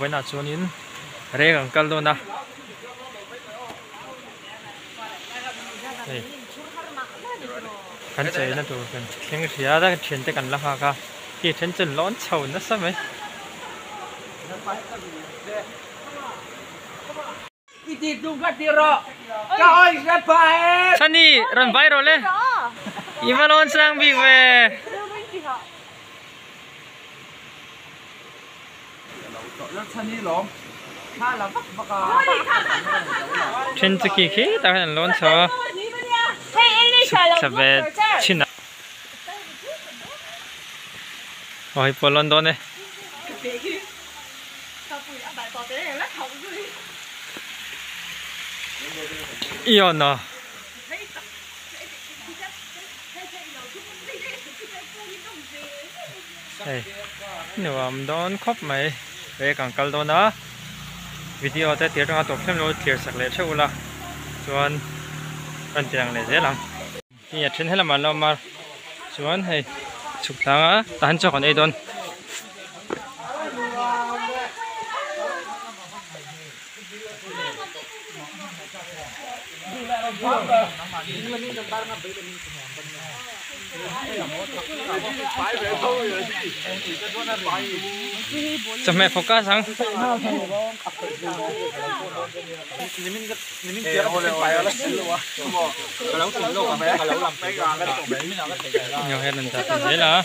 với na chuan in re gang kal do na kan chơi na tu kan theng ria da thian te kan la ha ka ki then chen lon chho na sa mai Iti tung ka tiro ka oi sa pae Sunny ran viral le imalon sang bi weแล้วท่านี้หรอถ้าเราประกาศ chen chu ki khi ta kan lon cho sa ve chin na oi polon do ne iyo no hey nếu am don khop mai về càng kal do na video te tir nga top them lo tir sak le chula chuan an tiang le zelang ni a then hela man lo mar chuan hei chuk tanga tan chok an ei don chấm mẹ focus sang nhiều hết lần thật thế là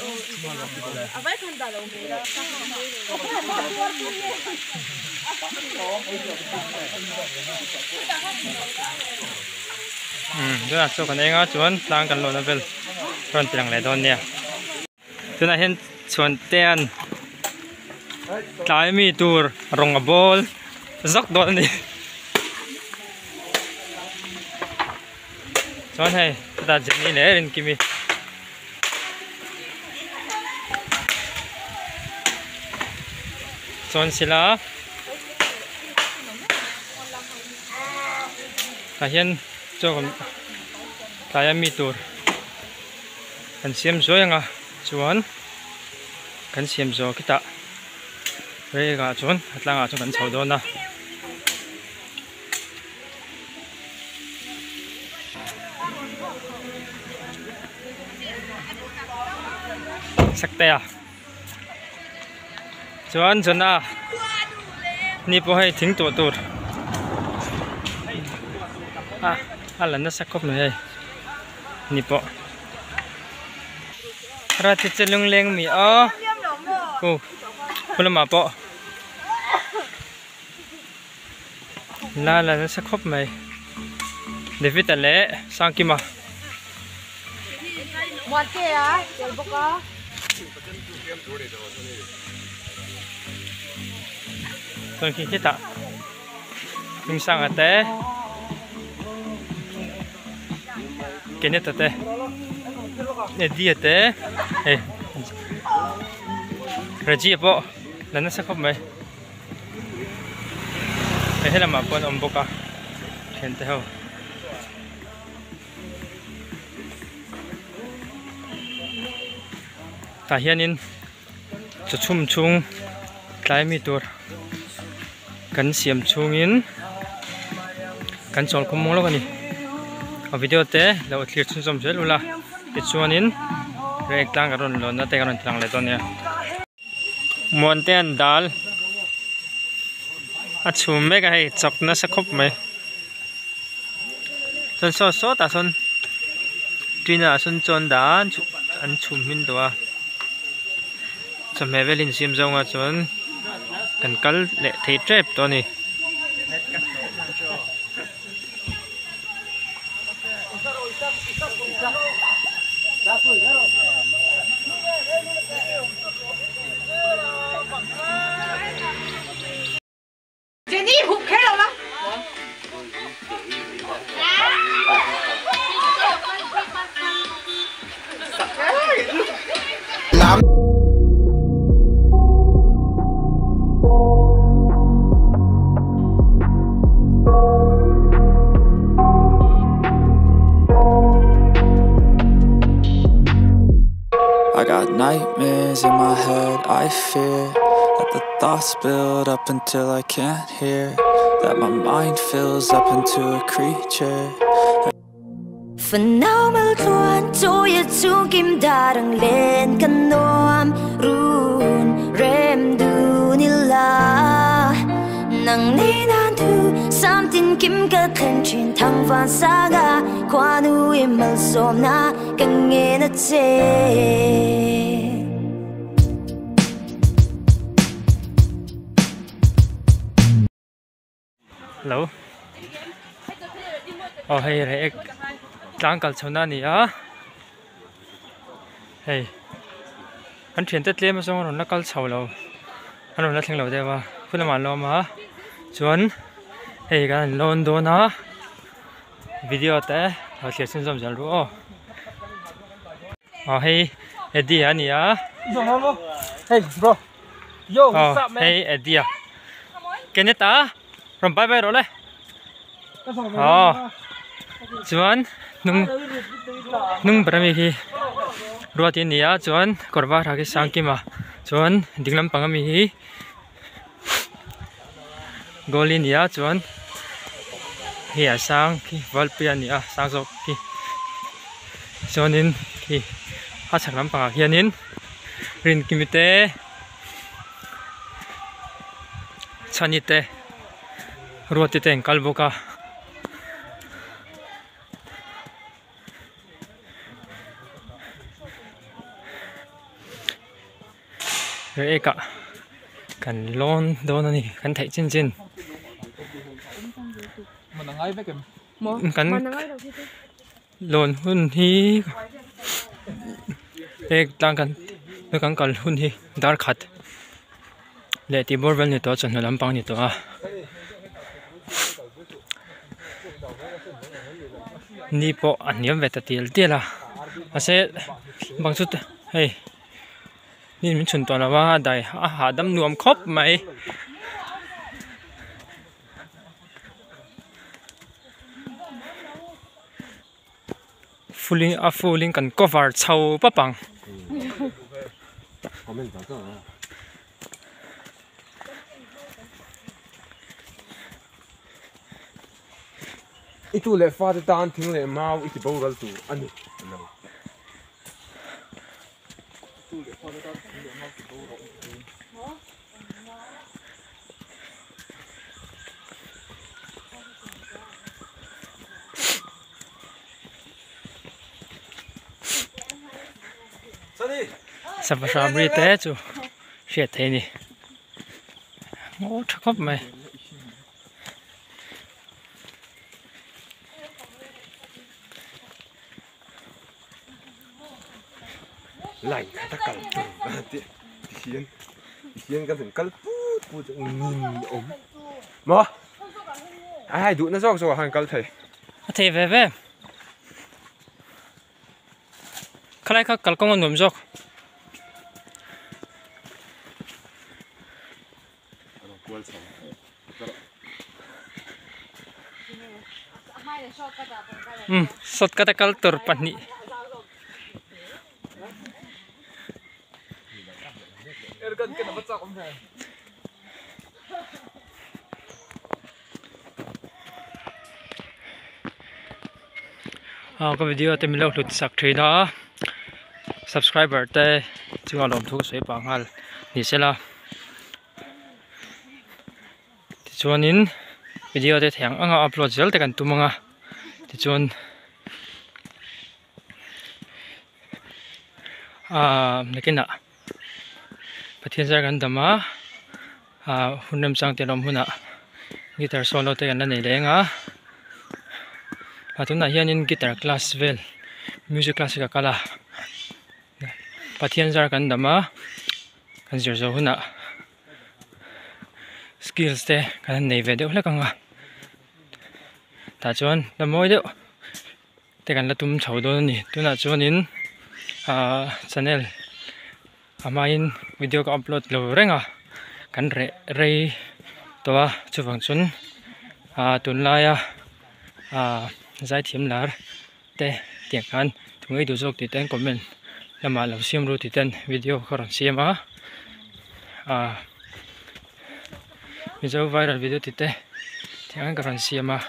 rất là số con em chuẩn đang cần lột nó về còn tiền lại đòn nè thế này hiện chuẩn tiền cái mi tour rong a ball dốc đòn đi chuẩn hay ta chỉ đi lẽ lên kimi chuẩn xí lá hiện cho con cái mi tour kan siam zo yang a chuan kan siam zo kita re ga chuan atlanga chu kan chho do na sakte a chuan chuna ni po hai thing to tur lan na sakop no hei ni po ra thì chân lưng lên mì ó cô làm mà bộ là nó sẽ khóc mày để viết lẽ sang kim mà một cái á rồi bốc á còn khi kita mình sang ở té cái này té để đi té hey rồi chị bộ là nó sẽ không mấy cái là mà con ông bố cả hiện theo ta hiện in cho chum chung cái mi tour cần xiêm chung in cần chọn không mong lo cái này ở video te là ở thiệt chung som chết luôn là cái chuan in re tlang karon lo na te karon tlang le ton ya mon ten dal a chum me ka hei chok na sa khop mai son so ta son trina son chon da an chum min do a chom me velin sim zong a chon kan kal le thei trap to ni Jenny hụt thế rồi đó. I got nightmares in my head, I fear The thoughts build up until I can't hear, that my mind fills up into a creature. Phần nào mơ thuan tôi chú kim đa đang lên căn nôm run rem du nila nang ni nan thu sam tin kim ka thân truyền thăng van saga qua nu im som na kan nghe na che Hello. Oh hey hey tlang kal chona ni a. Hey. An thian te tlem song ron na kal chho lo. An ron la thleng lo dewa. Phuna man lo ma. Chuan hey kan lon do na. Video te a thia sin som jal ru o. Oh hey Eddie ani a. Hey bro. Yo, Oh hey Eddie. Keneta. From bye bye rồi đấy. Chuan nung berami hi ruat ini ya chuan korba ragi sangki ma chuan dinglam pangami hi golin ya chuan hi asang ki valpian ya sangsok ki chuanin ki achaklam panga hianin rin kimite chanite ruati teng kalboka eka kan lon don ani kan thai chin chin Manangai ve kem. kan lon hun hi ek tang kan no kan kal hun hi dar khat le ti borvel ni to chon lampang ni to a ni po aniam veta til tela ase bangsut hey ni min chun to la wa dai a ha dam nuam khop mai fuling kan cover chau papang Itu le fa de tan thing le mau iti bo gal tu ani. Sabasha brite chu shit thế ni ngô khóc mày Lạnh ta cẩn hiên cái thằng cẩn put nhìn ốm mà ai đủ nó rồi hàng cẩn thầy thế về khai khắc cẩn công nôm dọc sốt kata kal tur pani có video thì mình lâu lụt sạc thủy đó subscriber te chúng tôi làm thu sấy bằng hal thì sẽ là cho nên video thì thằng anh upload dễ thì cần tụi mình thì chọn này cái nè phát hiện ra gần đầm hun nam sang tiền làm hun guitar solo thì gần này đấy ngã chúng ta hiện in guitar class vel music class cả là phát hiện ra gần đầm gần giờ hun skills te kan nei ve deuh hlekanga ta chuan la moi deuh te kan la tum chho do ni tuna chuanin channel amain video ka upload lo renga kan rei towa chuwang chun tun laia zai thiam lar te tiang kan thungei du jok ti ten comment lama lo siam ru ti ten video khoran siama video viral video thì thế thì anh cần xem mà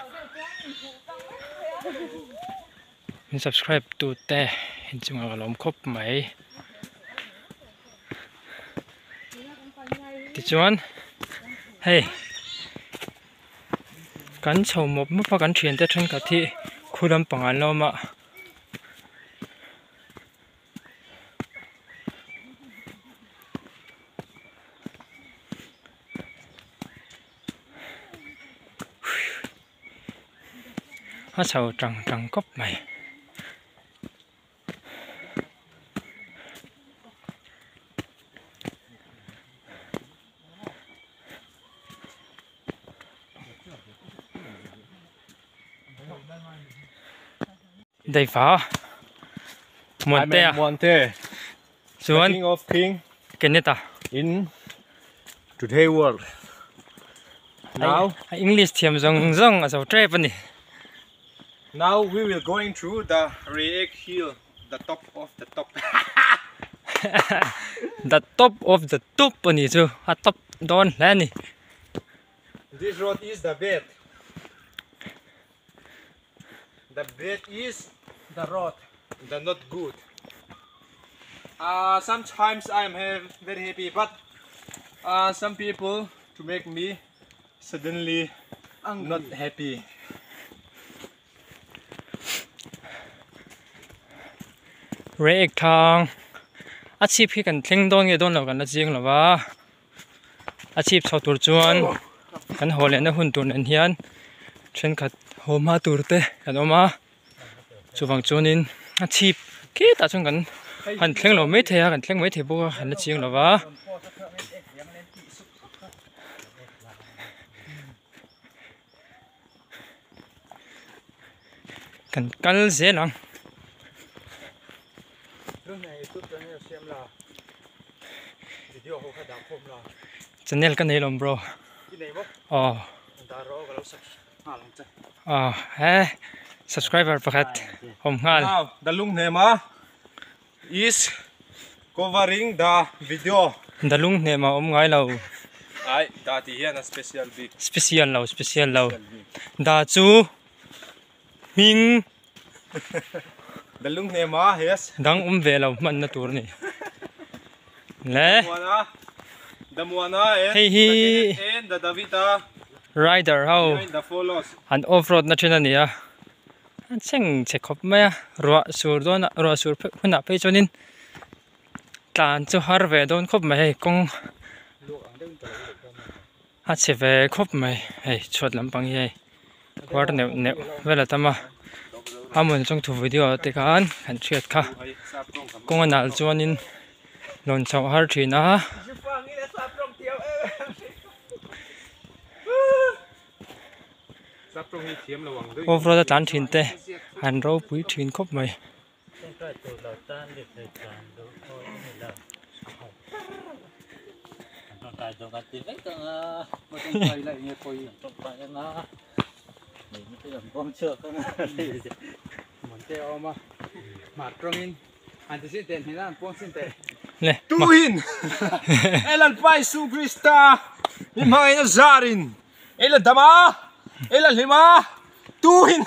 mình subscribe tụt thế hình chung là làm khóc mấy thì chuan hey cắn chầu một mức cắn chuyển tới trên cả thị khu đâm bằng anh lo mà hát sầu trăng trăng cốc mày đây phá Monte, Chuan king of king cái này ta in today world. Now, English thiam zong zong as a trap ni now we will going through the Reek Hill, the top of the top. the top of the top ni chu a top don la ni This road is the bed. The bed is the road. The not good. Sometimes I'm very happy, but some people to make me suddenly not happy. Reek thang a chip hi kan thleng don nge don lo kan la jing lawa a chip chho tur chuan kan hole na hun tur an hian then khat homa tur te kan oma chuwang chunin a chip ke ta chung kan han thleng lo mai the kan thleng mai the bo han la jing lawa kan kal ze lang channel kan nei lom bro subscriber pakhat hom ngal Now the lung nema is covering the video. dalung ne ma om ngai lo I that here a special big. special lo da chu ming The lung nema yes. dang ve lo man na tur ni le The Moana and Hey, hey. the Davita rider how behind the follows. an off road na thina ni a cheng che khop ma ro sur don ro sur phuna pe chonin tlan chu har ve don khop mai kong ha che ve khop mai hei chot lam pang ye war ne vela tama amon chung thu video te kan kan thiat kha kong anal chuanin lon chau har thina off road tlan thin te han ro pui thin khop mai le Tuhin! Elan Pai Su Krista! Himay na Zarin! Elan Dama! Elan Lima! Tuhin!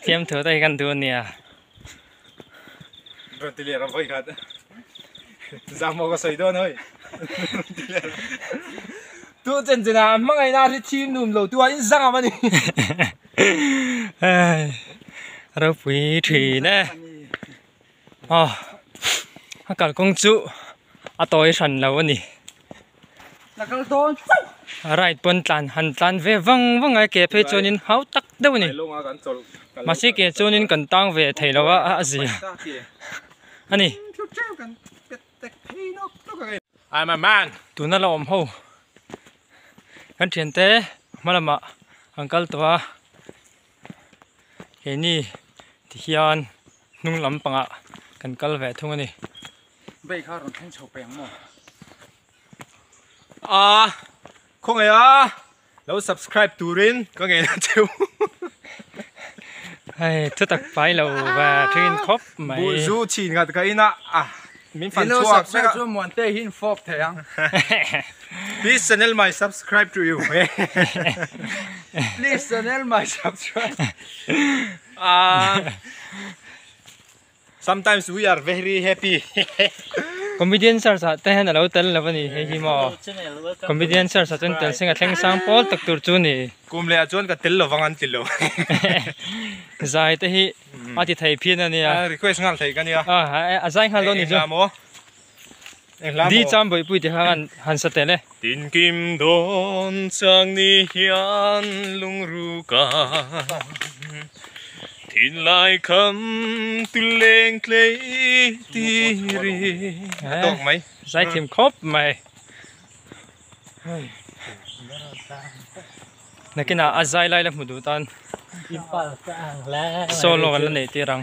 thiam thở tay kan tu nia Rontilera boy kat. Zamo ko sa idon hoy. Tu chen chen na mga ina ri team num lo tu in zang ama ni. ro pui thri ne kal kong chu a toi san lo ani right pon tlan han tlan ve wang wang ai ke phe chonin hau tak deu ni Lo nga kan chol. ma si ke chonin kan tang ve thei lo a ji ani I'm a man. tu na lo om ho kan thian te malama uncle twa ke ni ti hian nung lam panga kan kal ve thung ani Bây khá rồi thanh sầu bèn mà. Không nghe lâu subscribe tu rin có nghe chịu. ai thứ tắc phải lâu và trên khóc mày Bu du chỉ ngặt cái na min fan chuak subscribe to Monte hin fok thayang. Please channel my subscribe to you. Please channel my subscribe. Sometimes we are very happy. Comedian sir sa tehen alo tel la bani he mo comedian sir sa chun tel singa thleng sang pol tak tur chu ni Kum le chuan ka tel lo wangan til lo. zai te hi ati thai phian ani a Request ngal thei kan ya. a zai hal lo ni jo di cham boi pui te han sa tele Tin kim don chang ni hian lung ru ka. Tin lai kham tu leng klei ti ri. Tok mai. zai thim khop mai nakina azai lai la mudu tan solo kan nei ti rang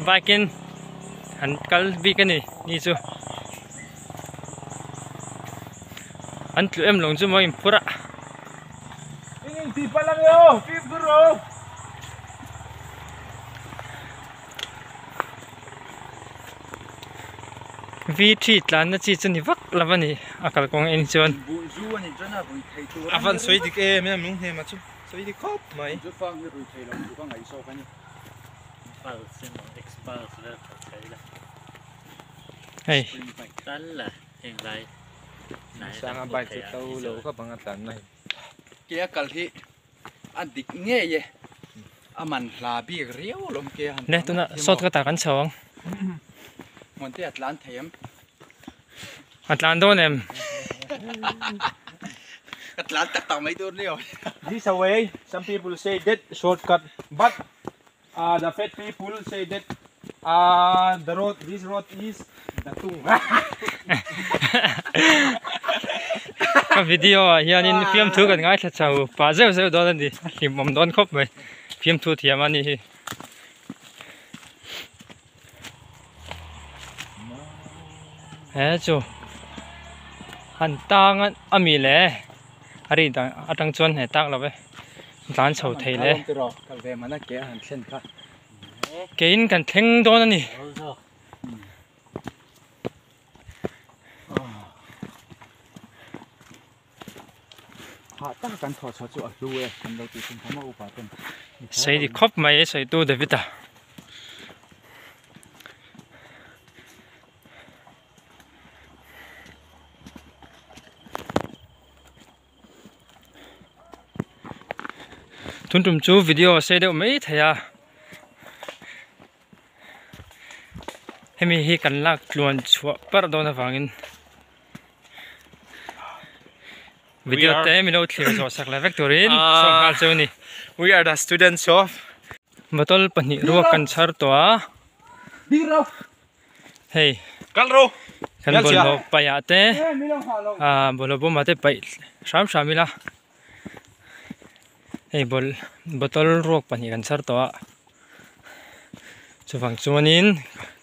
Viking han kal vi kan ni chu an tlu em long chu mo im pura Ingin ti pa lang yo. Pi bro. vi thi tlan na chi chu ni vak lavani akal kong en chon Bu zu ani chana bu thai tu. Avan soi dik e me mung he ma chu. Soi dik khop mai. Zu fang ni ru thai long du ka ngai so kan ni. hey Tan là hiện lại Sang bai chu tau lo ka bang tan mai. Kia kal hi an dik nge ye. Aman la bi riau lom ke han. ne tu na sot ka ta kan chawang Monte atlan thayam. atlan don em Atlan tak tak mai tu leo. This away, some people say that shortcut, but the fat people say that this road is the tung. ka video hian in film thu kan ngai thla chau pa zeu zeu don ani him mom don khop mai film thu thiam ani hi he chu han tang ami le ari dang atang chon he tak lawe dan chho thei le Kal ve mana ke han thlen kha. kein kan thleng don ani Ha ta kan tho cho chu a lu e kan lo ti sin thama upa ten. sei di khop mai sei tu devita tun tum chu video sei deuh mai thaya hemi hi kan lak tluan chua par don awangin video te mi lo thlir zo sak la vectorin som hal choni We are the students of botol pani ruwa kan char to a Đi đâu? hey Kalro. kan bol lo pa ya te bolo bo mate pai sham shamila hey botol ruak pani kan char to a chuwang chuanin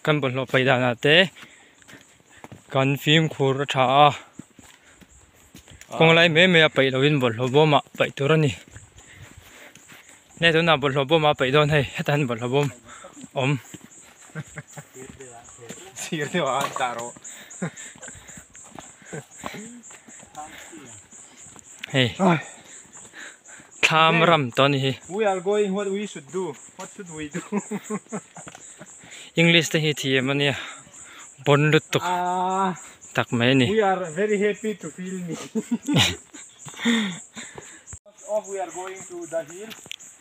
kan bol lo pai da na te kan film khur tha a konglai me pai lo in bol lo bo ma pai turani ne to na bol lo bo ma pai don hey hetan bol lo bom om Sir de wa taro. hey tham ram to ni hi We are going what we should do. What should we do? English te hi thiam ania bon lut tuk tak mai ni We are very happy to feel me. Off we are going to the hill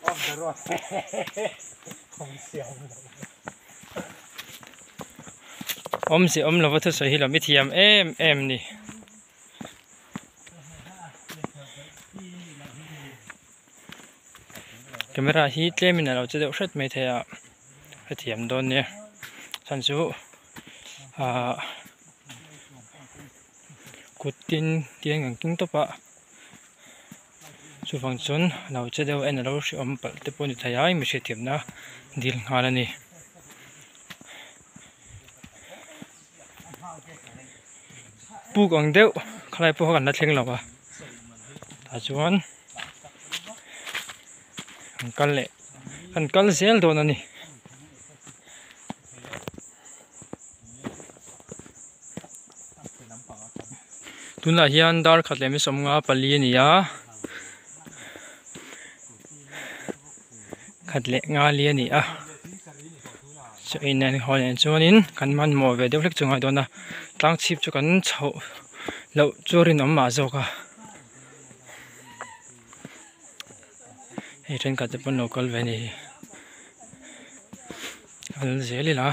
of the road. om si om lo thu so hi lo mi thiam em ni camera hi tlemin alo che deuh hret mai thaya a thiam don ne chan chu kutin tiang ang king topa chu phang chun lo che deuh en alo hri om pal te poni thaya mi hre thiam na dil ngal ani puk ang deuh khalai po kan na thleng lawa ta chuan ang kal le kan kal zel don ani tuna hian dar khat lemi somnga pali ani a khat le nga li ani a so in an hol en chuanin kan man mo ve deuh hlek chungai dona tlang chhip chu kan chho lo churin om ma zoka hei tren ka te pon local ve ni al zeli la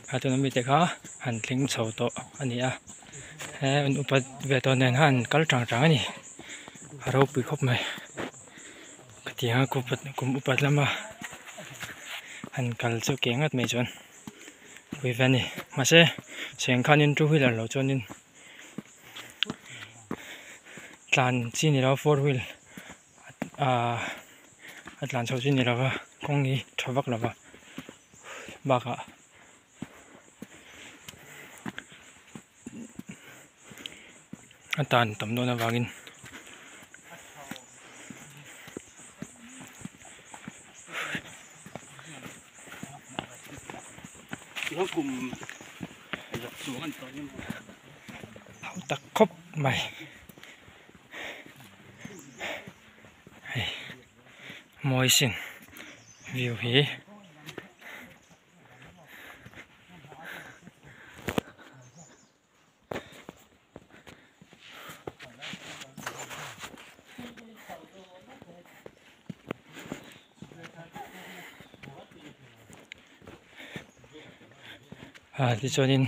hatu nami te kha han tling chho to ani a he un upat ve to nen han kal tang tang ani haro pi khop mai katia ko pat kum upat lama han kal chu kengat mai chon wi vani mase seng khanin two wheeler lo chonin tlan chi ni ra four wheel atlan chho chi ni ra wa kongi thawak lawa baka atan tamno na wangin tak khop mai moi sin view hi thì cho nên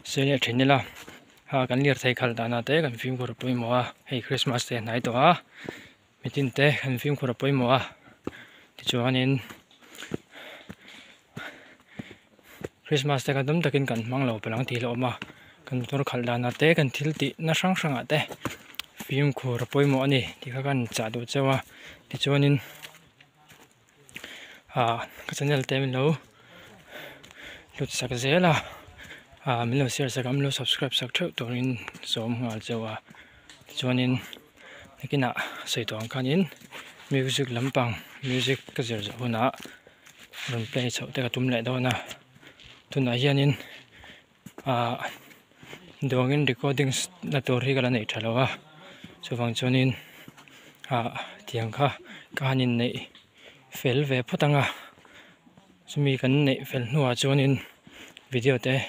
sẽ là chuyện là cái liệt thầy khal đàn tế cái phim của bôi mùa hay Christmas thế này đó meeting tế cái phim của bôi mùa thì cho nên Christmas tế cái đống takin kan mang lâu belang thì lâu mà kan tôi khal đàn tế kan thil ti na sang sang tế phim của bôi mùa này thì các bạn trả đồ cho thì cho nên cái channel tem mình lâu lụt sạc dễ là mình lâu share sạc lâu subscribe sạc trước tôi nên zoom ngал cho nên cái nạ xây toàn cái nên music lắm bằng music cái gì rồi nè rồi play chậu tới cái tụm lại đâu nè tụi này hiện nên đồ cái recording là tôi ri cái này trả lâu so vang cho nên tiếng cái nhìn này fel về phút tăng sumi kan nei fel nuwa chuanin video te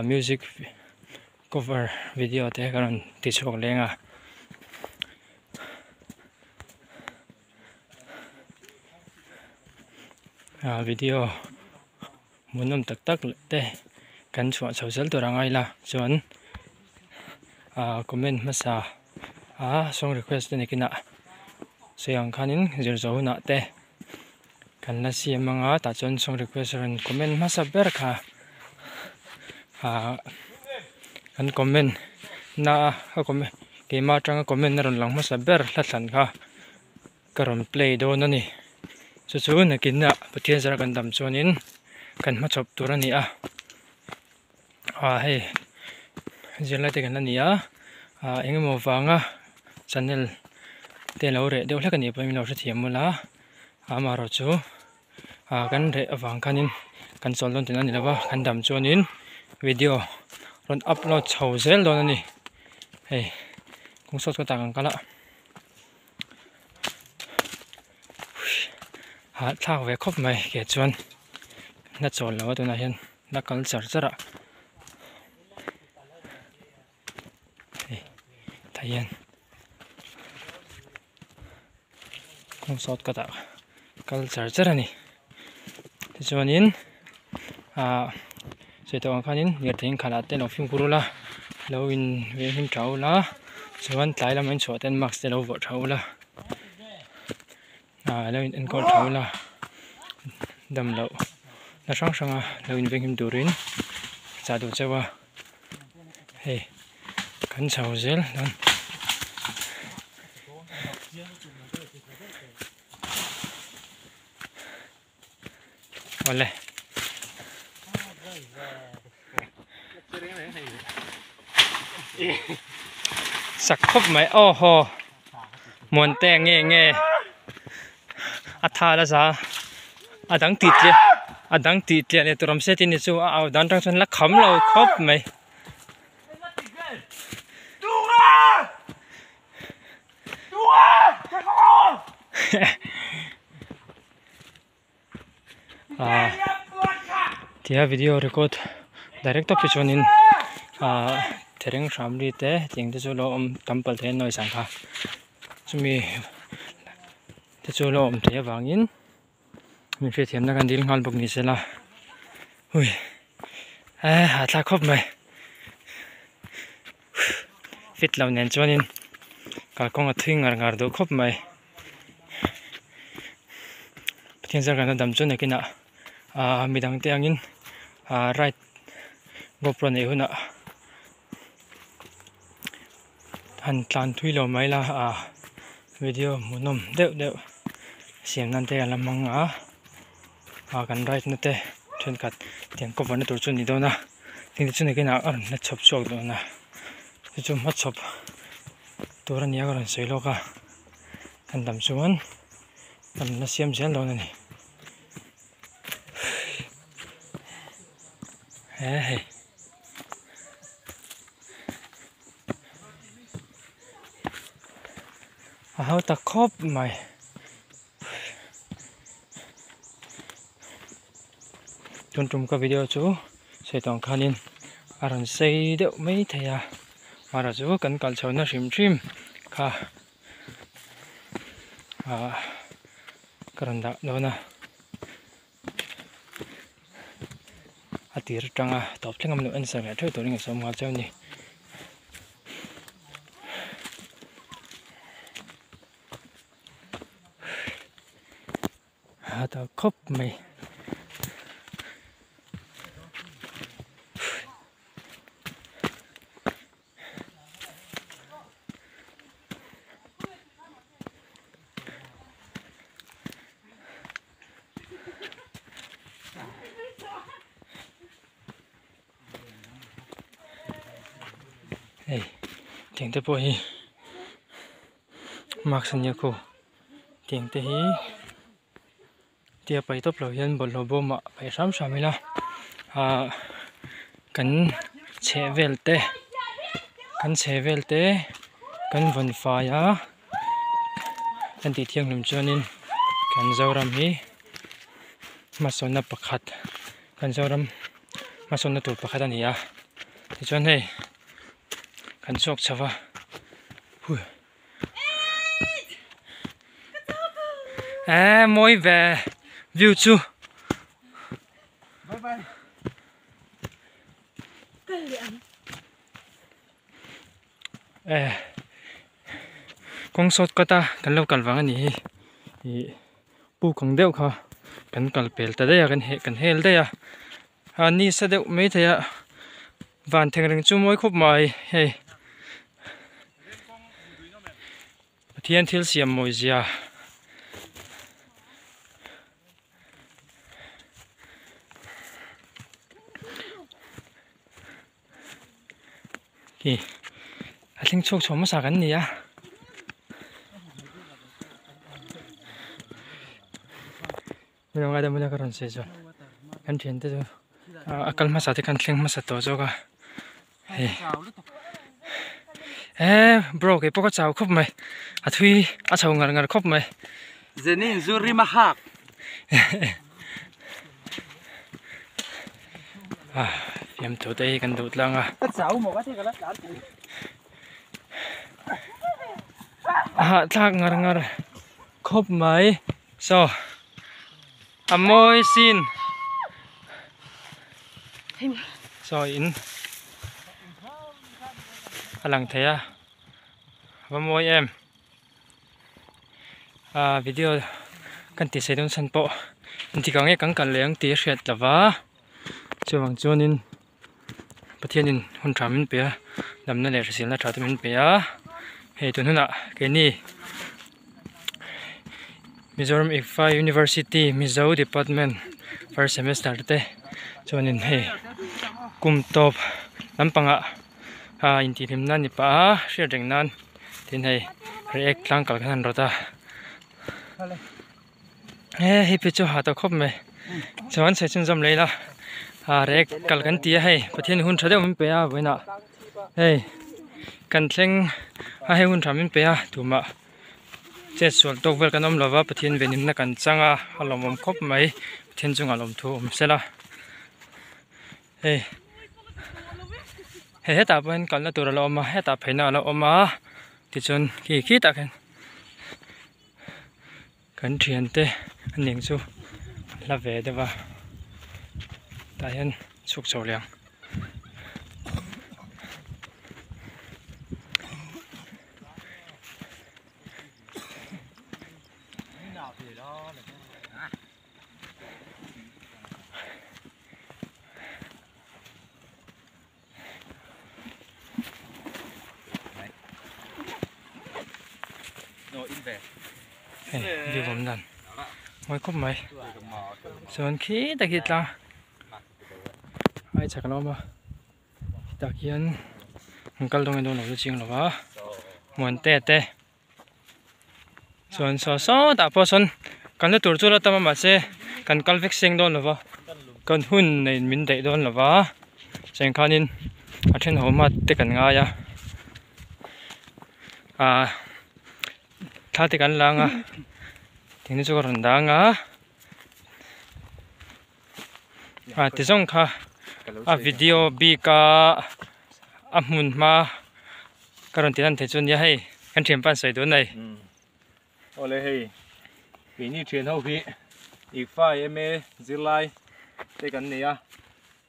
music cover video te karon ti chok lenga video munum tak tak te kan chua chawsel to rangai la chuan comment masa song request ne kina sayang khanin zir zo na te kan la si manga ta chon song request ran comment masa ber kha kan comment na comment ke ma tang comment ron lang masa ber la than kha karon play do na ni chu chu na kin na pathian zara kan dam chonin kan ma chop turani hei zela te kan ani engemaw wanga channel te lo re deuh hlek ani pawh lo hre thiam mula ama ro chu kan re awang khanin kan chol don tin ani lawa kan dam chuanin video ron upload chho zel don ani hei kung sot ko ta kan kala thak ve khop mai ke chuan na chol lawa tuna hian na kal char chara hei thayan kung sot ka ta kal char chara ni chuanin se to khanin yer thing khala te lo phim kurula lo in ve him thaula chuan tlai lam in chhuat ten max te lo vo thaula lo in encol thaula dam lo na sang sanga lo in ve him turin cha do chawa hey kan chau zel dan ole sắc khóc mày ô hồ muốn tè nghe nghe tha là sao đang tịt liền này tụi mình sẽ tin chú đang trong sân lắc khấm lâu khóc mày thì video record direct up cho nên tereng samri te ting te chulo tampal the noi sang kha chumi te chulo the wangin mi fe thiam na kan dil ngal bok ni sela hui hatla khop mai fit law nen chuanin kal kong a thing ngar do khop mai pathian jar kan dam chu nekina midang te angin right GoPro nei huna han tlan thui lo mai la video munom deuh siam nan te alamang kan right na te thun kat tiang ko van tur chu ni do na ting chu ne ke na ar na chop chok do na chu ma chop tur ani agar sei lo ka kan dam chuan kan na siam zel lo na ni hey how ta khop mày chung cái video chú sẽ toàn khanin aran sei đeo mấy thầy mà là chú cần cẩn thận nó sim kha karan da đó na tir trăng top thằng mình ăn sáng thôi tụi mình sống hòa chơi nhỉ tao khóc mày hey tiếng te po hi mak san ya ko tiếng te hi tia pai top lo hian bol lo boma pai sam samila kan chevel te kan van fa ya kan ti thiang lim chuanin kan zoram hi masona pakhat kan zoram masona tur pakhat ani ya ti chuan hei kan chok chawa hui moi về view chu bye bye kong sot kata kan lo kalwang ani hi pu kong deuh kha kan kalpel ta dea kan hel dea ani sa deuh mai thaya van theng ring chu moi khop mai hei pathian thil siam moi zia ki aling chok chom sa kan ni ya mình ngay đây mình có se cho kan thian te akal ma sa te kan thleng ma sa to zo ka bro ke poko chau khop mai athui a chau ngar khop mai zenin zuri ma hak yam to te kan dut lang cháu một cái là thak ngar khop mai so amoy sin so in alang thaya amoy em video kan ti se don san po ti ka nge kang kan leng ti hriat lawa chuwang chuanin ประเทศนี้หุ่นทำมันเปียดำนั่นแหละสิ่งละทำมันเปียเฮ้ยตัวนั้นอะแค่นี้ Mizoram ICFA University Mizo Department first semester เต้จนนี่เฮ้ยกุมตบลำปังอะอินทีพิมนั่นนี่ป้าเชื่อเรื่องนั้นที่ให้เรียกตั้งกันกันรถอ่ะเฮ้ยไปเจอหาตัวครบไหมจวนใส่ชุนจำเลยละเรียกกันตีให้ประเทศหุ่นเฉลี่ยมันเปียไว้น่ะเฮ้ยกันเช่งให้หุ่นทำมันเปียถูกมั้ยเจ็ดส่วนตัวเวลกันน้ำละว่าประเทศเวนิมนักกันจังอารมณ์ครบไหมประเทศจุงอารมณ์ถูกเสร็จละเฮ้ยเฮ้ยตาเป็นกันละตัวเราออกมาเฮ้ยตาเพน่าเราออกมาที่จนขี้ตากันเทียนเต้อันหนึ่งสู้ละเวเดว่าตาเห็นสุกโซเลียงดีผมนั่นไว้ครบไหมส่วนขี้ตะกี้ละไอ้จักรล้อมาตะกี้มันก็ลงไปโดนหนูจริงหรอวะเหมือนเตะส่วนซอตาพอส่วนกันจะตัวจุลตมาเสกันกัลฟิกซิงโดนหรอวะกันหุ่นในมินเดโดนหรอวะเสียงคันินอาทิตย์หัวมาเตะกันง่ายถ้าติกันลังทีนี้จะกระดังที่ส่งค่ะวิดีโอบีกับมุนมาการันตีนั่นเทจุนยังให้กันเทียมปั้นใส่ตัวไหนโอ้เลยเฮ้ยปีนี้เทรนเท่าพี่อีกฝ่ายเมจิไลเตกันเนี่ย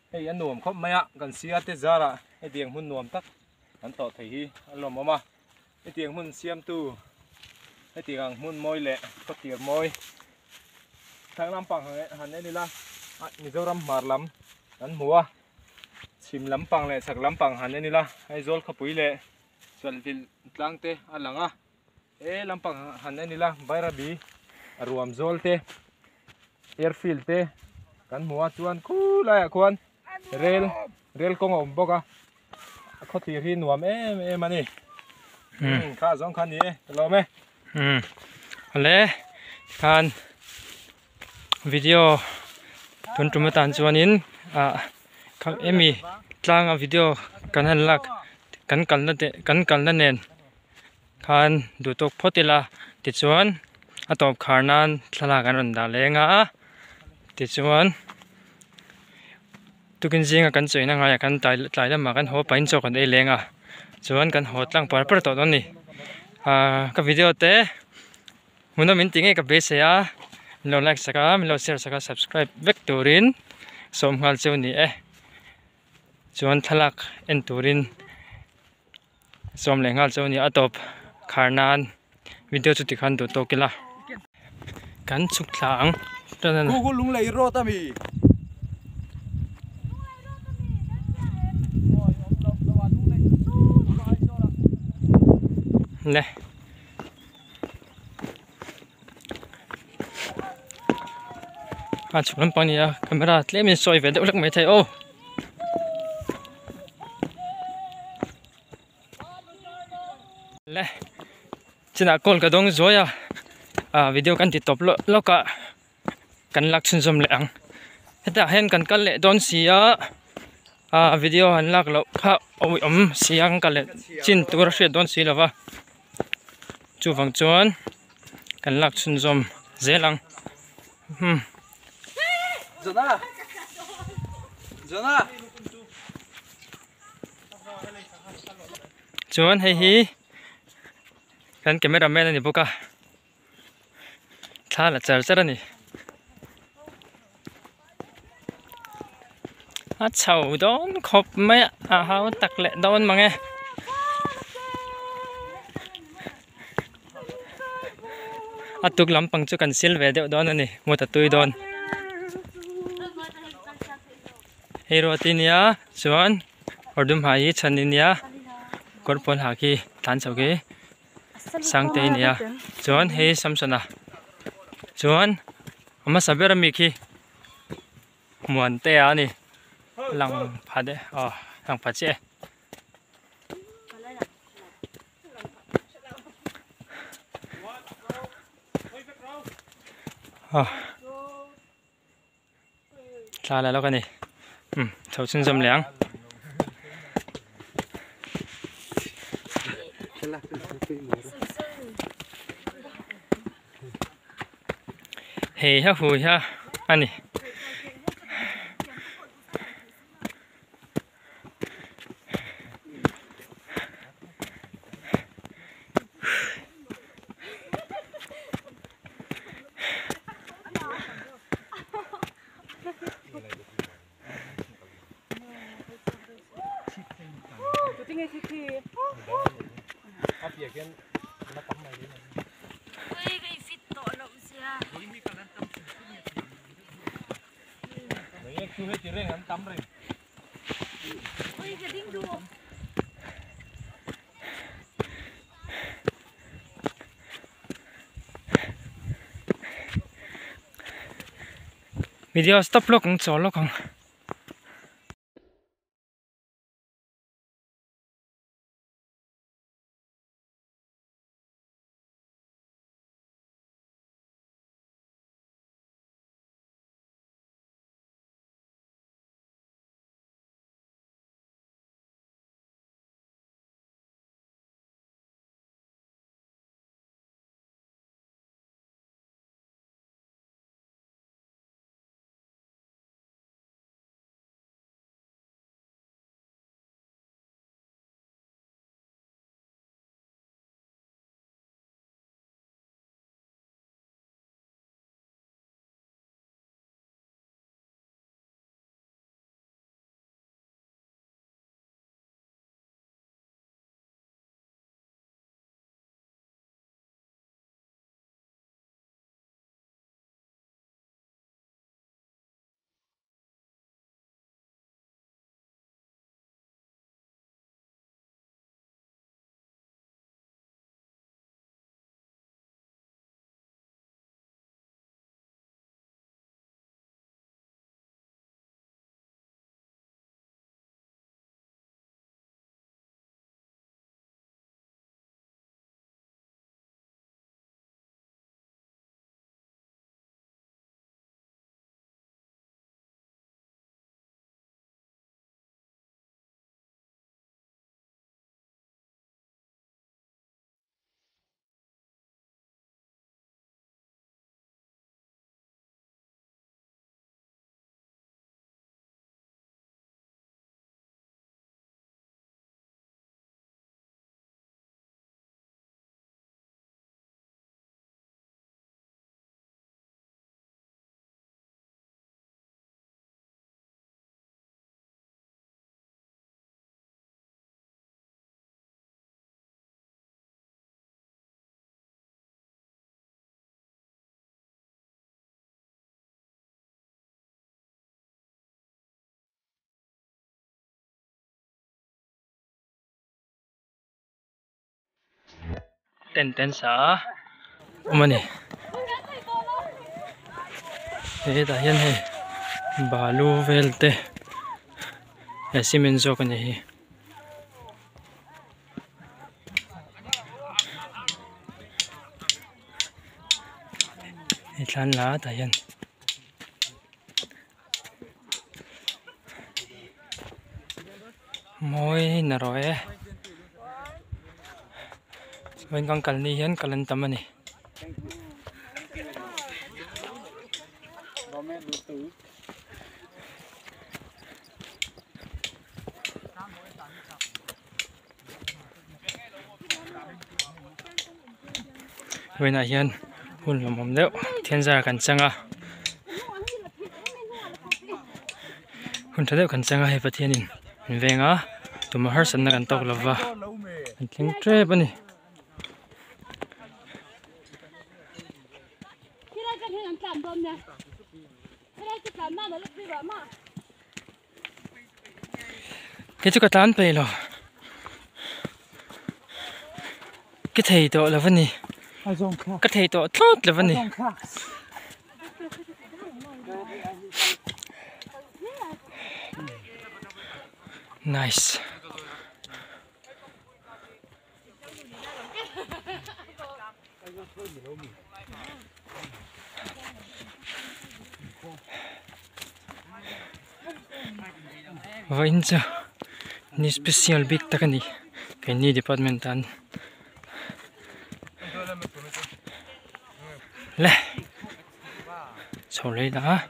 เฮ้ยอันหนุ่มครบไหมกันเสียเตจาระไอเดียงหุ่นหนุ่มตักอันต่อทีอันหล่อมาไอเดียงหุ่นเสียมตู้ไอเดียงหุ่นมอยเละก็เตียมอยทางลำปังหันนี่ละมิโซรัมมาร์ลำนั้นหัวชิมลำปังเลยสักลำปังหันนี่ละไอโซลขปุยเลยส่วนฟิลกลางเตะอันหลังลำปังหันนี่ละใบระบีรวมโซลเตะแอร์ฟิลเตะกันหัวชวนคู่เลยควรเรลกงอมบอกเขาตีที่หนวมมานี่ข้าสองคันนี้รอไหมเลยการวิดีโอทุนจุมาตันจวนินครับมีกลางวิดีโอกันหันลักกันนั่นเองการดูตกพอติละติดจวนตบขานันทลากันรันดาเลงติดจวนตุกินจริงกันสวยนะไงกันตายแล้วมากันหัวไปจอกันได้เลงจวนกันหัวตั้งปาร์ประตูตอนนี้กับวิดีโอเต้มุนมินติ้งกับเบสเราไลค์สักการเราแชร์สักการ subscribe เวกตัวรินสมหัลเจ้านี่จวนทลักเอ็นตัวรินสมแหล่งหัลเจ้านี่ตบขานันวิดีโอจุดที่ขันตัวโตกิละกันสุกหลังตอนนั้นกูลุงเลยรอตามีเลยชุดลำปังนี่คาเมราเล่มสวยเวดอุลักไม่ใช่โอ้เลยจีน่ากอลกระดงสวยวิดีโอกันติดตบแล้วก็กันลักษณะสมเหลงแต่เห็นกันเละโดนเสียวิดีโอหันลักแล้วข้าเอาเสียงกันเละจินตัวเสียโดนเสียแล้ววะจู่ฟังจวนกันลักษณะสมเจลังJana Chuan hei hi kan cameraman ani boka thala char ani chau don khop mai hau tak le don mange atuk lampang chu kan sil ve de don ani mota tui don hero tinia chuan ordum hai chaninia korpon haki tan chauge sang te nia chuan he samsona chuan ama sabera mi khi muan te ani lang phade lang phache thla la lo ka ni thau chun jam liang hey ha hu ha ani video stop lo kong chol lo kong ten sa mani he da hian he balu velte he cement zo kan hi he thlan la da hian moi na roe bên con cần đi hiến cần lên tâm này bên này hiến hun làm mồm đéo thiên gia cần chăng à hun thấy đéo cần chăng à hay vật thiên in về ngã tụi mà hết sân là cần tóc là va tiếng tre bên này cái chỗ cái tán bể rồi cái thầy đó là vấn đề cái thầy đó tốt là vấn đề nice vậy giờ ni special big ta cái này cái ni departmental lẹ sau lấy đã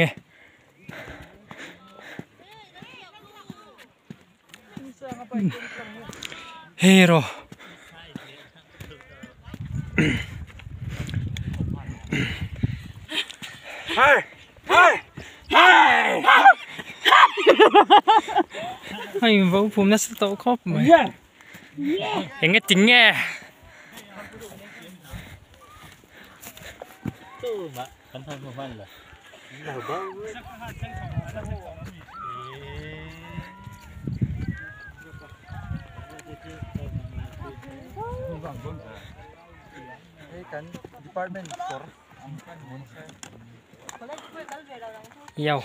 nghe hero hay vỗ phùm nó sẽ tổ khóc mày nghe tiếng nghe cẩn thận một phần là department store Yaw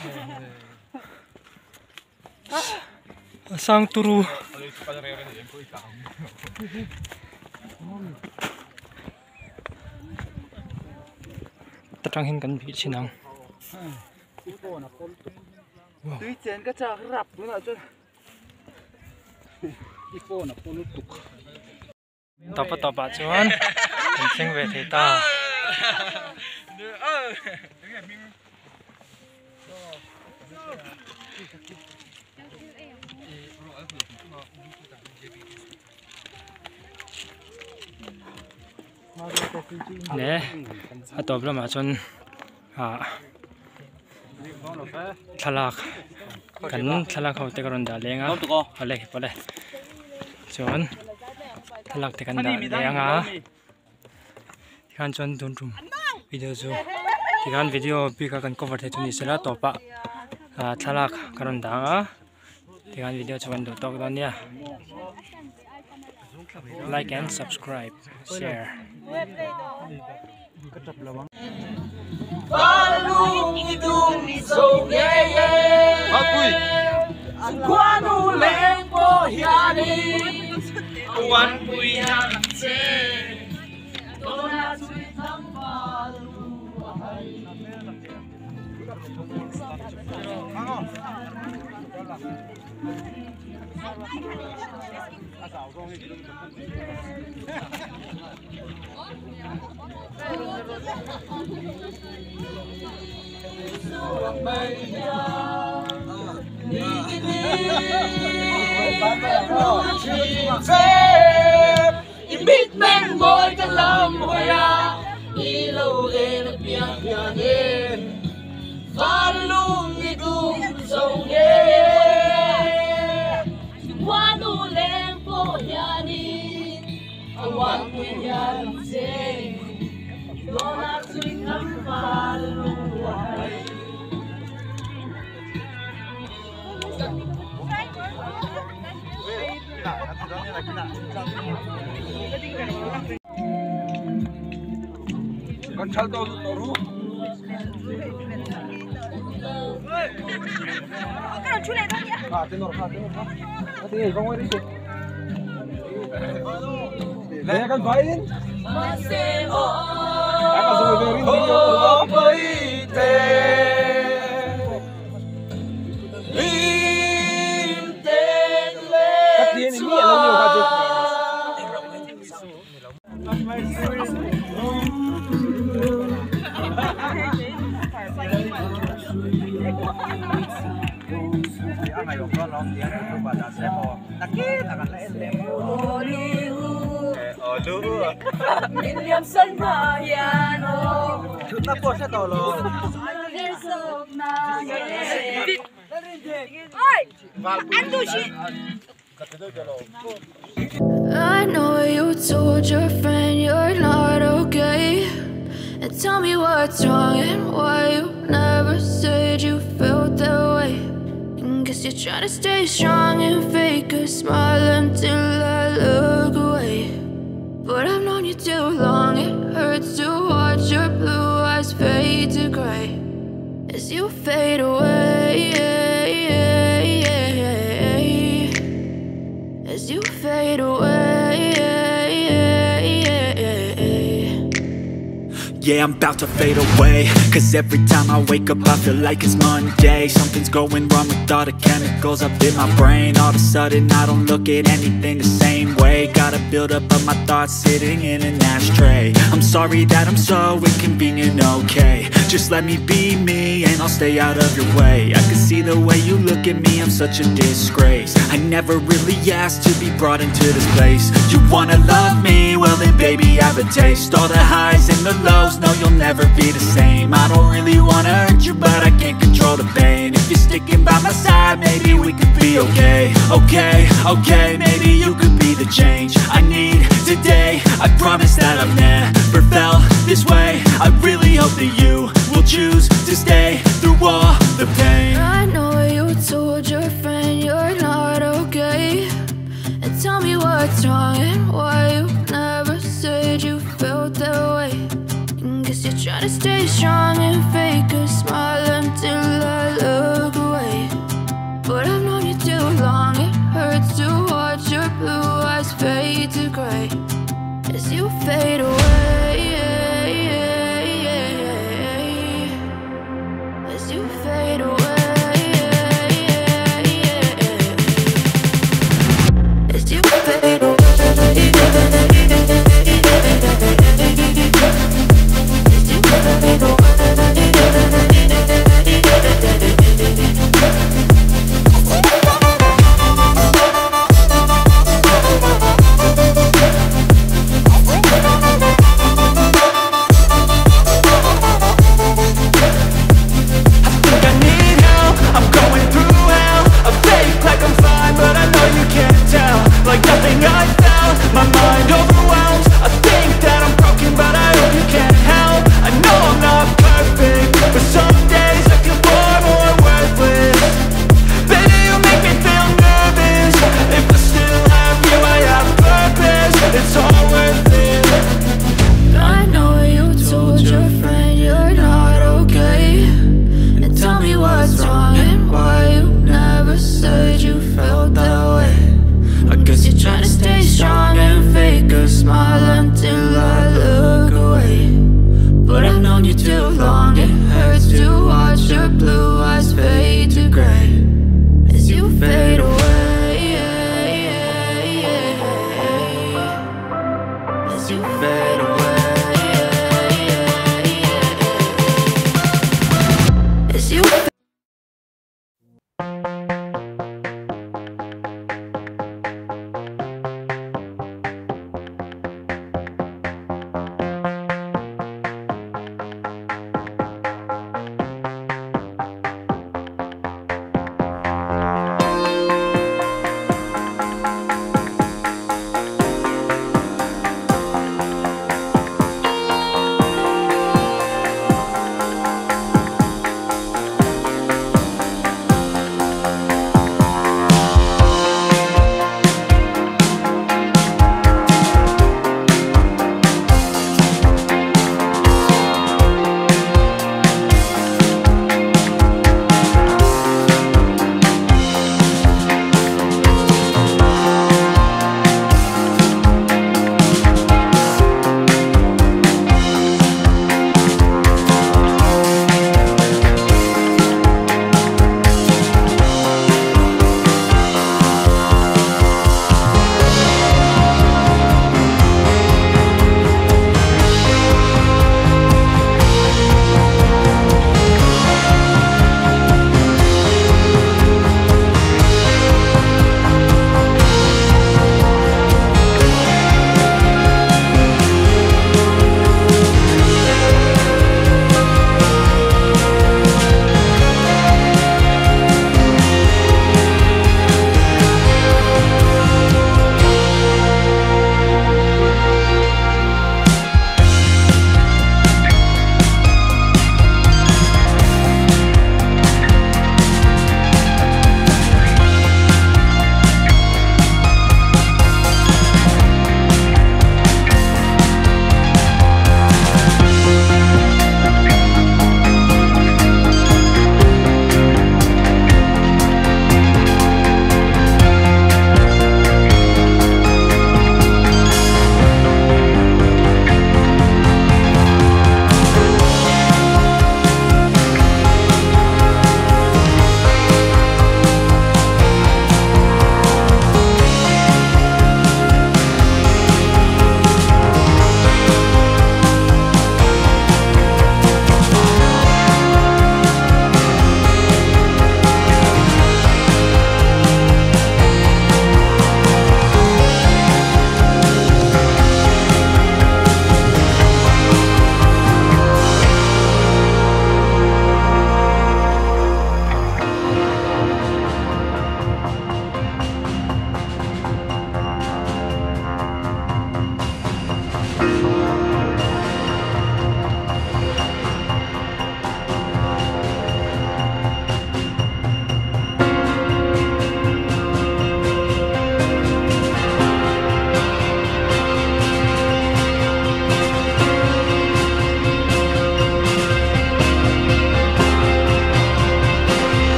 sang turu trăng hình cảnh bị xin năng tuy chén cái trà rập nữa là chứ tập bạn chuan mình xem về thầy ta nè tập là mà chuan thalak kan thalak hau te karon da lenga ale pale chuan thalak te kan da lenga kan chuan dun rum video chu kan video pi ka kan cover the chuni sela topa thalak karon da kan video chuan do tok don ya like and subscribe share Balung idung so ye Hakui Kwanu lempo hiani Wan kui han se Dona sui tham balu hai Biết men môi cái lòng hoa đi lâu ghê nó piang piang ghê pha luôn đi cùng sông ghê qua đủ lên phố nhà đi quan quên nhà dê đó là suy ngẫm pha luôn hoài con chal to ru cái đồ chui này đâu nhỉ? tên thì không ai đi chứ lấy con váy đi rồi với cắt tiền thì nhiều hạt William San Mariano. Chúng ta có sẽ tỏ lo. I know you told your friend you're not okay, and tell me what's wrong and why you never said you felt that way. And guess you're trying to stay strong and fake a smile until I look away. But I've known you too long, it hurts to watch your blue eyes fade to gray as you fade away, as you fade away. Yeah, I'm about to fade away, cause every time I wake up I feel like it's Monday. Something's going wrong with all the chemicals up in my brain. All of a sudden I don't look at anything the same way. Got a build up of my thoughts sitting in an ashtray. I'm sorry that I'm so inconvenient, okay. Just let me be me and I'll stay out of your way. I can see the way you look at me, I'm such a disgrace. I never really asked to be brought into this place. You wanna love me? Well then baby, have a taste. All the highs and the lows, no, you'll never be the same. I don't really wanna hurt you, but I can't control the pain. If you're sticking by my side, maybe we could be okay. Okay, maybe you could be the change I need today. I promise that I've never felt this way. I really hope that you will choose to stay through all the pain. I know you told your friend you're not okay, and tell me what's wrong and why you never said you felt that way. Guess you're trying to stay strong and fake a smile until I look away. But I've known you too long, it hurts to watch your blue eyes fade to gray as you fade away, as you fade away, as you fade away.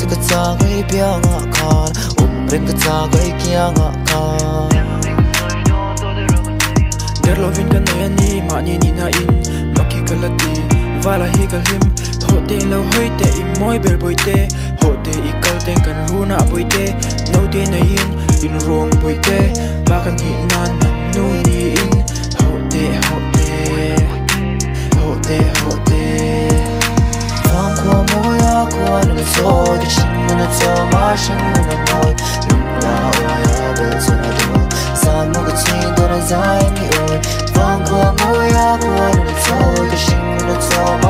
จะกระจางให้เพียงอาคารเร่งกระจางให้เกียงอาคารเดี๋ยวเราวินกันในอันนี้มานี่นี่นาอินมาคิกันละดีวาลาฮิกันหิมโหเตเราเฮ้ยเตอิมอยเบลบอยเตโหเตอีกัลเตกันรู้นะบอยเตโนเตในอินรวงบอยเตมากันที่นานนู่นนี่อินโหเตโหเตโหเตโหเตฟังความโมยากวนกันโซ่ดิฉันมันจะมาฉันมันน้อยลุกลาวายาเบลจะน่าดูสามมุกชีตัวนั้นใจไม่อ่อนฟังความโมยากวนกันโซ่ดิฉันมันจะมา